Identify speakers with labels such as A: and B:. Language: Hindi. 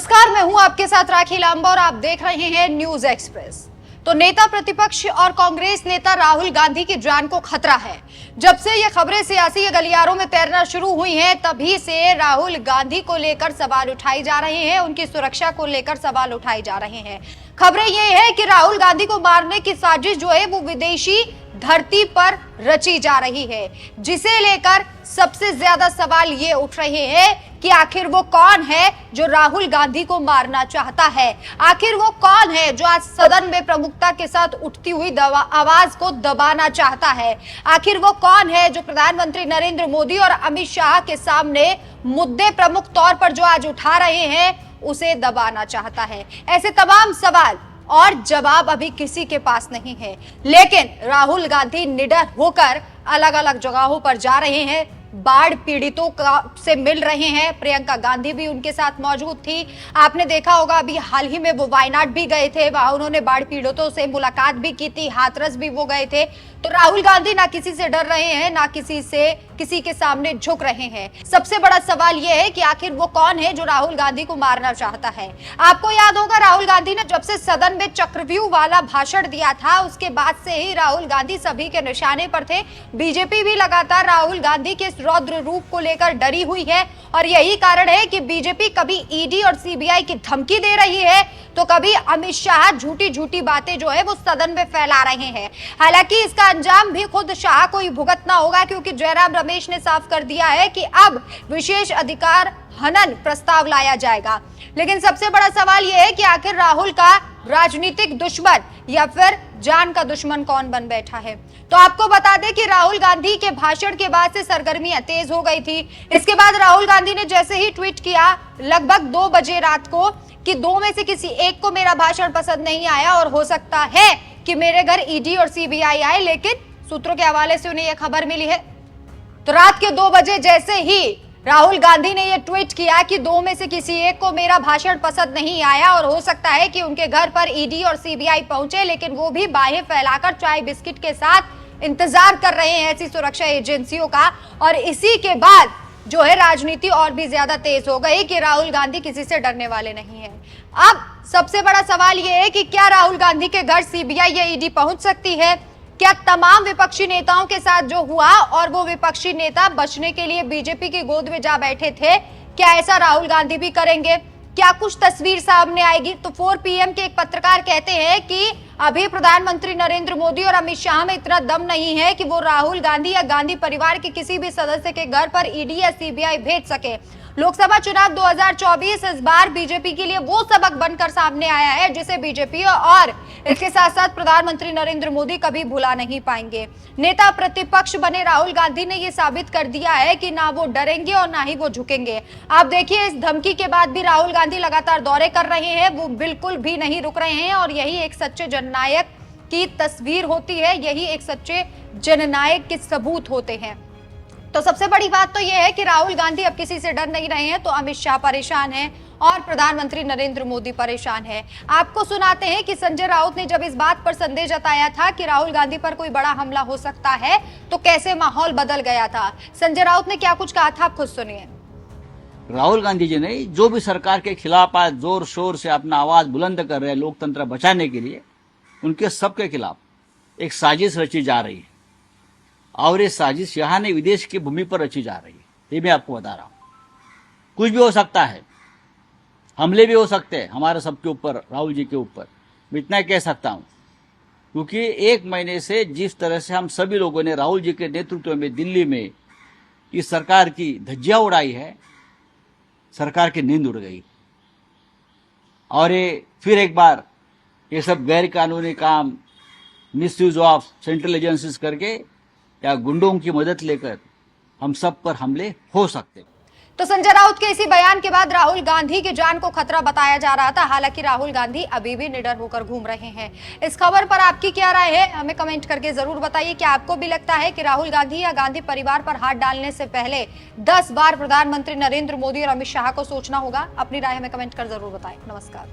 A: नमस्कार, मैं हूं आपके साथ राखी लांबा और आप देख रहे हैं न्यूज एक्सप्रेस। तो नेता प्रतिपक्ष और कांग्रेस नेता राहुल गांधी की जान को खतरा है। जब से ये खबरें सियासी गलियारों में तैरना शुरू हुई हैं, तभी से राहुल गांधी को लेकर सवाल उठाए जा रहे हैं, उनकी सुरक्षा को लेकर सवाल उठाए जा रहे हैं। खबरें ये है कि राहुल गांधी को मारने की साजिश जो है वो विदेशी धरती पर रची जा रही है, जिसे लेकर सबसे ज्यादा सवाल ये उठ रहे हैं कि आखिर वो कौन है जो राहुल गांधी को मारना चाहता है। आखिर वो कौन है जो आज सदन में प्रमुखता के साथ उठती हुई आवाज को दबाना चाहता है। आखिर वो कौन है जो प्रधानमंत्री नरेंद्र मोदी और अमित शाह के सामने मुद्दे प्रमुख तौर पर जो आज उठा रहे हैं उसे दबाना चाहता है। ऐसे तमाम सवाल और जवाब अभी किसी के पास नहीं है, लेकिन राहुल गांधी निडर होकर अलग अलग जगहों पर जा रहे हैं, बाढ़ पीड़ितों से मिल रहे हैं। प्रियंका गांधी भी उनके साथ मौजूद थी। आपने देखा होगा अभी हाल ही में वो वायनाड भी गए थे, वहां उन्होंने बाढ़ पीड़ितों से मुलाकात भी की थी, हाथरस भी वो गए थे। तो राहुल गांधी ना किसी से डर रहे हैं, ना किसी के सामने झुक रहे हैं। सबसे बड़ा सवाल यह है कि आखिर वो कौन है जो राहुल गांधी को मारना चाहता है। आपको याद होगा राहुल गांधी ने जब से सदन में चक्रव्यूह वाला भाषण दिया था, उसके बाद से ही राहुल गांधी सभी के निशाने पर थे। बीजेपी भी लगातार राहुल गांधी के रौद्र रूप को लेकर डरी हुई है और यही कारण है कि बीजेपी कभी ईडी और सीबीआई की धमकी दे रही है, तो कभी अमित शाह झूठी झूठी बातें जो है वो सदन में फैला रहे हैं। हालांकि इसका अंजाम भी खुद शाह को ही भुगतना होगा, क्योंकि जयराम रमेश ने साफ कर दिया है कि अब विशेष अधिकार हनन प्रस्ताव लाया जाएगा। लेकिन सबसे बड़ा सवाल यह है कि आखिर राहुल का राजनीतिक दुश्मन या फिर जान का दुश्मन कौन बन बैठा है। तो आपको बता दें कि राहुल गांधी के भाषण के बाद से सरगर्मियां तेज हो गई थी। इसके बाद राहुल गांधी ने जैसे ही ट्वीट किया लगभग 2 बजे रात को कि 2 में से किसी एक को मेरा भाषण पसंद नहीं आया और हो सकता है कि मेरे घर ईडी और सीबीआई आए, लेकिन सूत्रों के हवाले से उन्हें यह खबर मिली है। तो रात के 2 बजे जैसे ही राहुल गांधी ने यह ट्वीट किया कि 2 में से किसी एक को मेरा भाषण पसंद नहीं आया और हो सकता है कि उनके घर पर ईडी और सीबीआई पहुंचे, लेकिन वो भी बाहें फैलाकर चाय बिस्किट के साथ इंतजार कर रहे हैं ऐसी सुरक्षा एजेंसियों का। और इसी के बाद जो है राजनीति और भी ज्यादा तेज हो गई कि राहुल गांधी किसी से डरने वाले नहीं है। अब सबसे बड़ा सवाल यह है कि क्या राहुल गांधी के घर सीबीआई या ईडी पहुंच सकती है? क्या तमाम विपक्षी नेताओं के साथ जो हुआ और वो विपक्षी नेता बचने के लिए बीजेपी की गोद में जा बैठे थे, क्या ऐसा राहुल गांधी भी करेंगे? क्या कुछ तस्वीर सामने आएगी? तो 4 PM के एक पत्रकार कहते हैं कि अभी प्रधानमंत्री नरेंद्र मोदी और अमित शाह में इतना दम नहीं है कि वो राहुल गांधी या गांधी परिवार के किसी भी सदस्य के घर पर ईडी या सीबीआई भेज सके। लोकसभा चुनाव 2024 इस बार बीजेपी के लिए वो सबक बनकर सामने आया है जिसे बीजेपी और इसके साथ साथ प्रधानमंत्री नरेंद्र मोदी कभी भुला नहीं पाएंगे। नेता प्रतिपक्ष बने राहुल गांधी ने ये साबित कर दिया है कि ना वो डरेंगे और ना ही वो झुकेंगे। आप देखिए, इस धमकी के बाद भी राहुल गांधी लगातार दौरे कर रहे हैं, वो बिल्कुल भी नहीं रुक रहे हैं और यही एक सच्चे जननायक की तस्वीर होती है, यही एक सच्चे जननायक के सबूत होते हैं। तो सबसे बड़ी बात तो यह है कि राहुल गांधी अब किसी से डर नहीं रहे हैं, तो अमित शाह परेशान हैं और प्रधानमंत्री नरेंद्र मोदी परेशान है। आपको सुनाते हैं कि संजय राउत ने जब इस बात पर संदेह जताया था कि राहुल गांधी पर कोई बड़ा हमला हो सकता है, तो कैसे माहौल बदल गया था। संजय राउत ने क्या कुछ कहा था, आप खुद सुनिए।
B: राहुल गांधी जी ने जो भी सरकार के खिलाफ आज जोर शोर से अपना आवाज बुलंद कर रहे हैं लोकतंत्र बचाने के लिए, उनके सबके खिलाफ एक साजिश रची जा रही है और ये साजिश यहाँ नहीं विदेश की भूमि पर रची जा रही है। ये मैं आपको बता रहा हूं। कुछ भी हो सकता है, हमले भी हो सकते हैं हमारे सबके ऊपर, राहुल जी के ऊपर। मैं इतना कह सकता हूं क्योंकि 1 महीने से जिस तरह से हम सभी लोगों ने राहुल जी के नेतृत्व में दिल्ली में इस सरकार की धज्जियां उड़ाई है, सरकार की नींद उड़ गई। और ये फिर एक बार ये सब गैर कानूनी काम, मिसयूज ऑफ सेंट्रल एजेंसीज करके या गुंडों की मदद लेकर हम सब पर हमले हो सकते।
A: तो संजय राउत के इसी बयान के बाद राहुल गांधी की जान को खतरा बताया जा रहा था। हालांकि राहुल गांधी अभी भी निडर होकर घूम रहे हैं। इस खबर पर आपकी क्या राय है, हमें कमेंट करके जरूर बताइए। क्या आपको भी लगता है कि राहुल गांधी या गांधी परिवार पर हाथ डालने से पहले 10 बार प्रधानमंत्री नरेंद्र मोदी और अमित शाह को सोचना होगा? अपनी राय हमें कमेंट कर जरूर बताएं। नमस्कार।